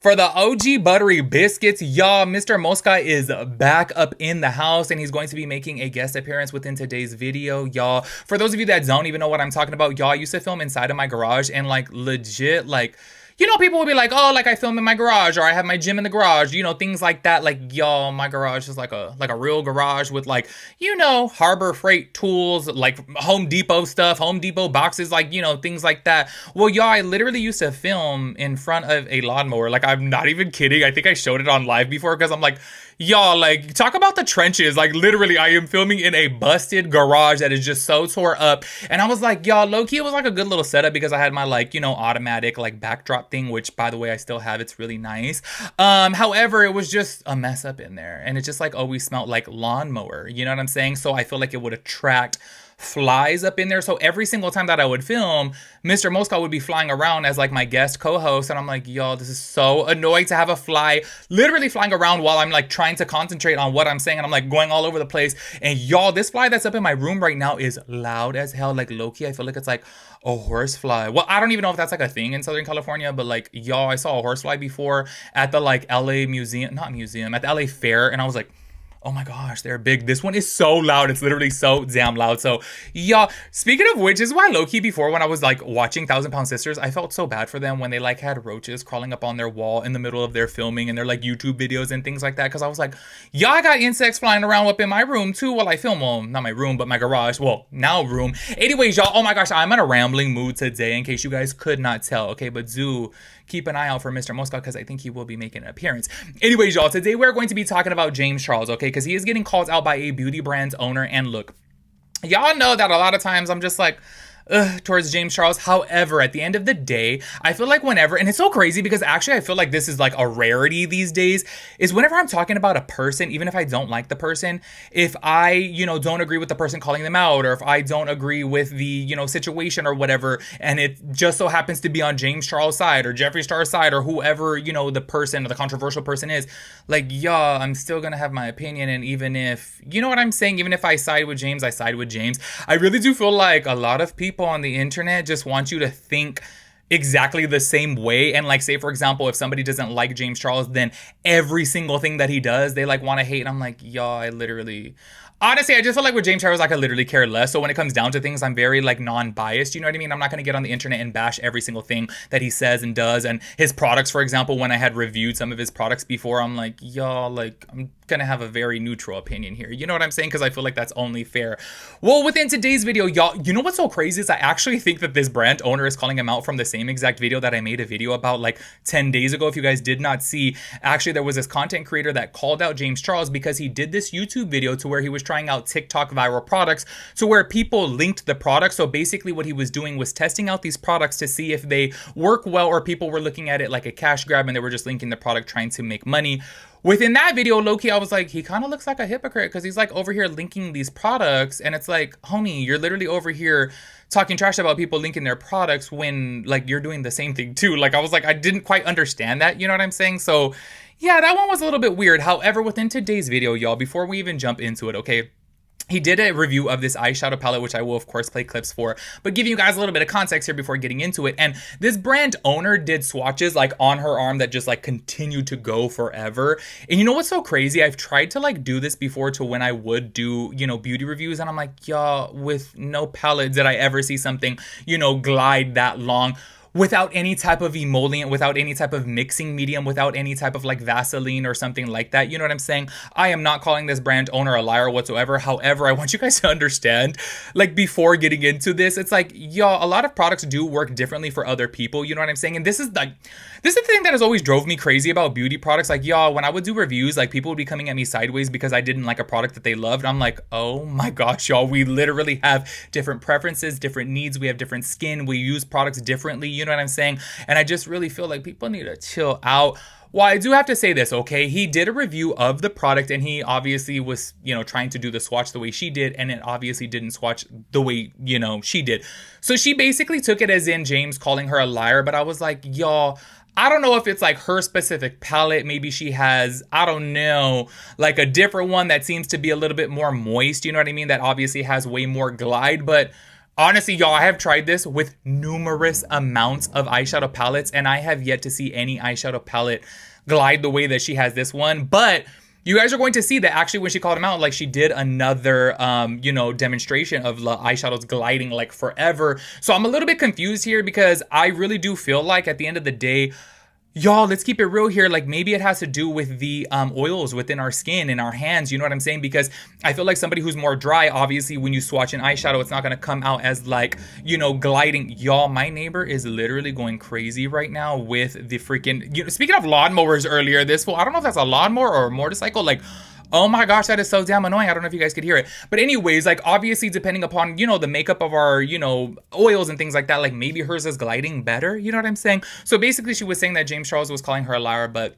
For the OG buttery biscuits, y'all, Mr. Mosca is back up in the house and he's going to be making a guest appearance within today's video, y'all. For those of you that don't even know what I'm talking about, y'all, I used to film inside of my garage and like legit, like, you know, people would be like, oh, like I film in my garage or I have my gym in the garage, you know, things like that. Like, y'all, my garage is like a real garage with like, you know, Harbor Freight tools, like Home Depot stuff, Home Depot boxes, like, you know, things like that. Well, y'all, I literally used to film in front of a lawnmower. Like, I'm not even kidding. I think I showed it on live before because I'm like, y'all, like, talk about the trenches. Like, literally, I am filming in a busted garage that is just so tore up. And I was like, y'all, low-key, it was like a good little setup because I had my, like, you know, automatic, like, backdrop thing, which, by the way, I still have. It's really nice. However, it was just a mess up in there. And it just, like, always smelled like lawnmower. You know what I'm saying? So I feel like it would attract flies up in there. So every single time that I would film, Mr. Mosca would be flying around as like my guest co-host. And I'm like, y'all, this is so annoying to have a fly literally flying around while I'm like trying to concentrate on what I'm saying. And I'm like going all over the place. And y'all, this fly that's up in my room right now is loud as hell. Like low-key, I feel like it's like a horsefly. Well, I don't even know if that's like a thing in Southern California, but like, y'all, I saw a horsefly before at the like LA museum, not museum, at the LA fair. And I was like, oh my gosh, they're big. This one is so loud. It's literally so damn loud. So, y'all, speaking of which, is why low-key before when I was like watching Thousand Pound Sisters, I felt so bad for them when they like had roaches crawling up on their wall in the middle of their filming and their like YouTube videos and things like that. Because I was like, y'all, I got insects flying around up in my room too while I film. Well, not my room, but my garage. Well, now room. Anyways, y'all, oh my gosh, I'm in a rambling mood today in case you guys could not tell. Okay, but keep an eye out for Mr. Mosca because I think he will be making an appearance. Anyways, y'all, today we're going to be talking about James Charles, okay? Because he is getting called out by a beauty brand's owner. And look, y'all know that a lot of times I'm just like, towards James Charles. However, at the end of the day, I feel like whenever, and it's so crazy because actually I feel like this is like a rarity these days, is whenever I'm talking about a person, even if I don't like the person, if I, you know, don't agree with the person calling them out, or if I don't agree with the, you know, situation or whatever, and it just so happens to be on James Charles' side or Jeffree Star's side or whoever, you know, the person or the controversial person is, like, yeah, I'm still gonna have my opinion. And even if, you know what I'm saying, even if I side with James, I side with James. I really do feel like a lot of people on the internet just want you to think exactly the same way. And like, say for example, if somebody doesn't like James Charles, then every single thing that he does, they like want to hate. And I'm like, y'all, I literally, honestly, I just feel like with James Charles, like I literally care less. So when it comes down to things, I'm very like non-biased. You know what I mean? I'm not going to get on the internet and bash every single thing that he says and does. And his products, for example, when I had reviewed some of his products before, I'm like, y'all, like, I'm gonna have a very neutral opinion here. You know what I'm saying? Because I feel like that's only fair. Well, within today's video, y'all, you know what's so crazy is I actually think that this brand owner is calling him out from the same exact video that I made a video about like 10 days ago. If you guys did not see, actually there was this content creator that called out James Charles because he did this YouTube video to where he was trying out TikTok viral products to where people linked the product. So basically what he was doing was testing out these products to see if they work well, or people were looking at it like a cash grab and they were just linking the product trying to make money. Within that video, low-key, I was like, he kind of looks like a hypocrite because he's like over here linking these products. And it's like, homie, you're literally over here talking trash about people linking their products when like you're doing the same thing too. Like I was like, I didn't quite understand that. You know what I'm saying? So yeah, that one was a little bit weird. However, within today's video, y'all, before we even jump into it, okay, he did a review of this eyeshadow palette, which I will, of course, play clips for, but giving you guys a little bit of context here before getting into it. And this brand owner did swatches like on her arm that just like continued to go forever. And you know what's so crazy? I've tried to like do this before to when I would do, you know, beauty reviews. And I'm like, y'all, with no palette did I ever see something, you know, glide that long without any type of emollient, without any type of mixing medium, without any type of like Vaseline or something like that. You know what I'm saying? I am not calling this brand owner a liar whatsoever. However, I want you guys to understand, like before getting into this, it's like, y'all, a lot of products do work differently for other people. You know what I'm saying? And this is the thing that has always drove me crazy about beauty products. Like, y'all, when I would do reviews, like people would be coming at me sideways because I didn't like a product that they loved. I'm like, oh my gosh, y'all, we literally have different preferences, different needs. We have different skin. We use products differently. You know what I'm saying? And I just really feel like people need to chill out. Well, I do have to say this, okay? He did a review of the product and he obviously was, you know, trying to do the swatch the way she did, and it obviously didn't swatch the way, you know, she did. So she basically took it as in James calling her a liar, but I was like, y'all, I don't know if it's like her specific palette. Maybe she has, I don't know, like a different one that seems to be a little bit more moist. You know what I mean? That obviously has way more glide, but Honestly, y'all, I have tried this with numerous amounts of eyeshadow palettes, and I have yet to see any eyeshadow palette glide the way that she has this one. But you guys are going to see that actually when she called him out, like she did another, demonstration of the eyeshadows gliding like forever. So I'm a little bit confused here because I really do feel like at the end of the day, y'all, let's keep it real here. Like maybe it has to do with the oils within our skin and our hands. You know what I'm saying? Because I feel like somebody who's more dry, obviously when you swatch an eyeshadow, it's not going to come out as like, gliding. Y'all, my neighbor is literally going crazy right now with the freaking, speaking of lawnmowers earlier, this fool, I don't know if that's a lawnmower or a motorcycle, like, oh my gosh, that is so damn annoying. I don't know if you guys could hear it. But anyways, like obviously depending upon, the makeup of our, oils and things like that, like maybe hers is gliding better. You know what I'm saying? So basically she was saying that James Charles was calling her a liar, but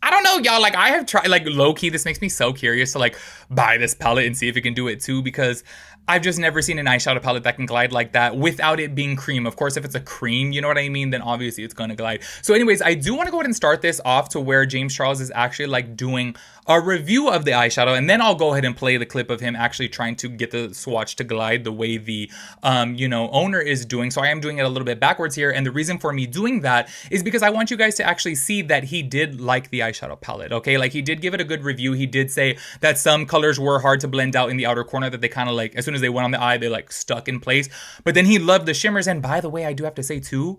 I don't know, y'all. Like I have tried, like low key, this makes me so curious to like buy this palette and see if it can do it too, because I've just never seen an eyeshadow palette that can glide like that without it being cream. Of course, if it's a cream, you know what I mean, then obviously it's gonna glide. So anyways, I do want to go ahead and start this off to where James Charles is actually like doing a review of the eyeshadow, and then I'll go ahead and play the clip of him actually trying to get the swatch to glide the way the owner is doing. So I am doing it a little bit backwards here, and the reason for me doing that is because I want you guys to actually see that he did like the eyeshadow palette, okay? Like he did give it a good review. He did say that some colors were hard to blend out in the outer corner, that they kind of like, as soon as they went on the eye, they like stuck in place. But then he loved the shimmers, and by the way, I do have to say too,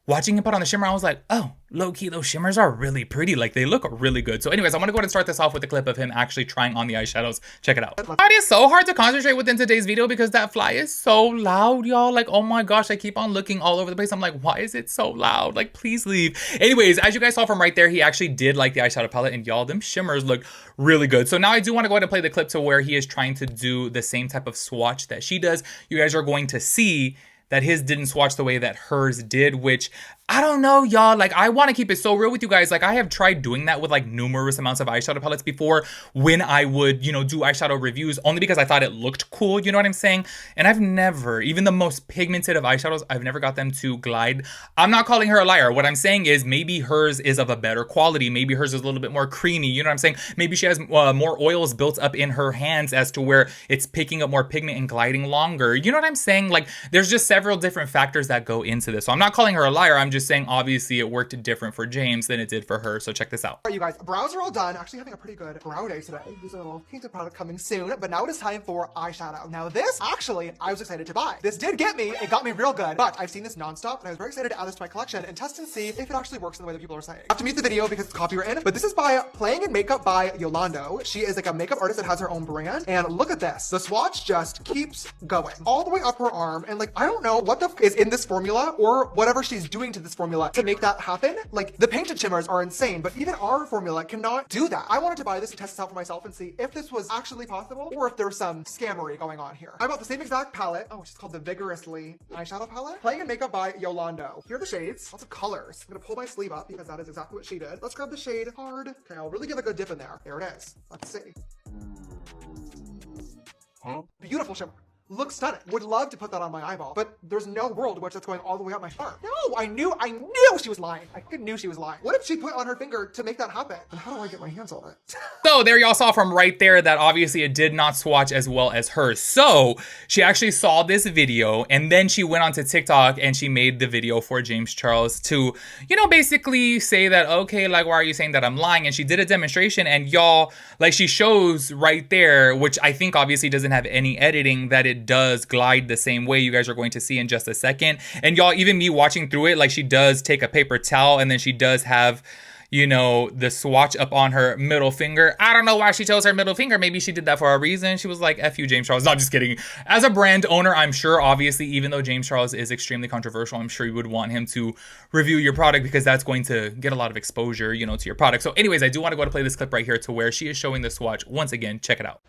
watching him put on the shimmer, I was like, oh, low-key, those shimmers are really pretty. Like, they look really good. So anyways, I want to go ahead and start this off with a clip of him actually trying on the eyeshadows. Check it out. It is so hard to concentrate within today's video because that fly is so loud, y'all. Like, oh my gosh, I keep on looking all over the place. I'm like, why is it so loud? Like, please leave. Anyways, as you guys saw from right there, he actually did like the eyeshadow palette, and y'all, them shimmers look really good. So now I do want to go ahead and play the clip to where he is trying to do the same type of swatch that she does. You guys are going to see that his didn't swatch the way that hers did, which I don't know, y'all. Like, I want to keep it so real with you guys. Like, I have tried doing that with like numerous amounts of eyeshadow palettes before when I would, do eyeshadow reviews, only because I thought it looked cool, you know what I'm saying? And I've never, even the most pigmented of eyeshadows, I've never got them to glide. I'm not calling her a liar. What I'm saying is maybe hers is of a better quality. Maybe hers is a little bit more creamy, you know what I'm saying? Maybe she has more oils built up in her hands as to where it's picking up more pigment and gliding longer. You know what I'm saying? Like, there's just several different factors that go into this. So I'm not calling her a liar. I'm just saying obviously it worked different for James than it did for her. So check this out. All right, you guys, brows are all done. Actually having a pretty good brow day today. There's a little painted product coming soon, but now it is time for eyeshadow. Now this, actually, I was excited to buy. This did get me, it got me real good, but I've seen this nonstop and I was very excited to add this to my collection and test and see if it actually works in the way that people are saying. I have to mute the video because it's copywritten, but this is by Playing in Makeup by Yolando. She is like a makeup artist that has her own brand, and look at this. The swatch just keeps going all the way up her arm, and like, I don't know what the is in this formula or whatever she's doing to this formula to make that happen. Like, the painted shimmers are insane, but even our formula cannot do that. I wanted to buy this to test this out for myself and see if this was actually possible or if there's some scammery going on here. I bought the same exact palette. Oh, it's called the Vigorously eyeshadow palette. Playing in Makeup by Yolando. Here are the shades. Lots of colors. I'm gonna pull my sleeve up because that is exactly what she did. Let's grab the shade Hard. Okay, I'll really give a good dip in there. There it is. Let's see. Huh? Beautiful shimmer. Looks stunning. Would love to put that on my eyeball, but there's no world in which that's going all the way up my arm. No, I knew she was lying. I knew she was lying. What if she put on her finger to make that happen? And how do I get my hands on it? So there y'all saw from right there that obviously it did not swatch as well as hers. So she actually saw this video and then she went onto TikTok and she made the video for James Charles to, basically say that, okay, like, why are you saying that I'm lying? And she did a demonstration, and y'all, like, she shows right there, which I think obviously doesn't have any editing, that it does glide the same way. You guys are going to see in just a second. And y'all, even me watching through it, like, she does take a paper towel and then she does have, the swatch up on her middle finger. I don't know why she chose her middle finger. Maybe she did that for a reason. She was like, F you, James Charles. No, just kidding. As a brand owner, I'm sure, obviously, even though James Charles is extremely controversial, I'm sure you would want him to review your product because that's going to get a lot of exposure, to your product. So anyways, I do want to go to play this clip right here to where she is showing the swatch. Once again, check it out.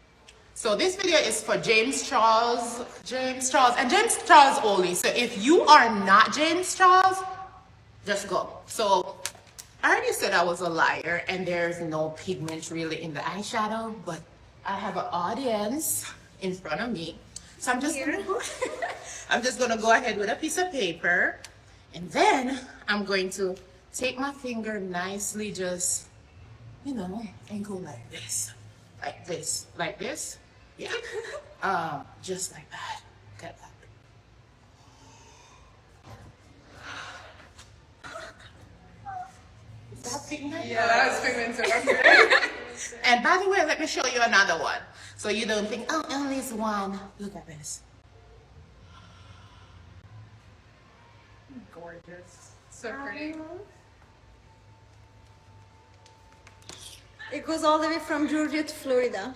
So this video is for James Charles, and James Charles only. So if you are not James Charles, just go. So I already said I was a liar and there's no pigment really in the eyeshadow, but I have an audience in front of me. So I'm just gonna go ahead with a piece of paper, and then I'm going to take my finger nicely, just, and go like this, like this. Yeah. Just like that. Get that. That pigment? Yeah, that is pigmented. And by the way, let me show you another one. So you don't think, oh, only is one. Look at this. Gorgeous. So pretty. It goes all the way from Georgia to Florida.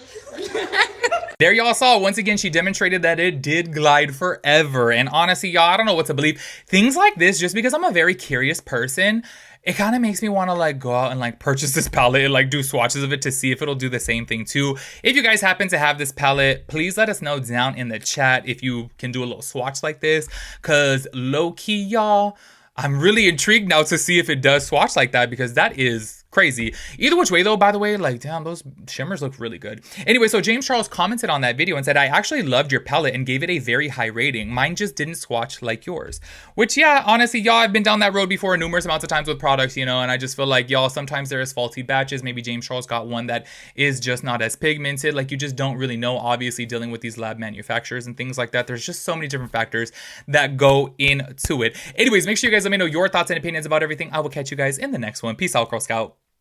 There y'all saw, once again, she demonstrated that it did glide forever. And honestly, y'all, I don't know what to believe. Things like this, just because I'm a very curious person, it kind of makes me want to like go out and like purchase this palette and like do swatches of it to see if it'll do the same thing too. If you guys happen to have this palette, please let us know down in the chat if you can do a little swatch like this. Cause low key, y'all, I'm really intrigued now to see if it does swatch like that, because that is crazy. Either which way though, by the way, like damn, those shimmers look really good. Anyway, so James Charles commented on that video and said, I actually loved your palette and gave it a very high rating. Mine just didn't swatch like yours. Which yeah, honestly, y'all, I've been down that road before numerous amounts of times with products, you know, and I just feel like y'all, sometimes there is faulty batches. Maybe James Charles got one that is just not as pigmented. Like you just don't really know, obviously dealing with these lab manufacturers and things like that. There's just so many different factors that go into it. Anyways, make sure you guys let me know your thoughts and opinions about everything. I will catch you guys in the next one. Peace out, Girl Scout.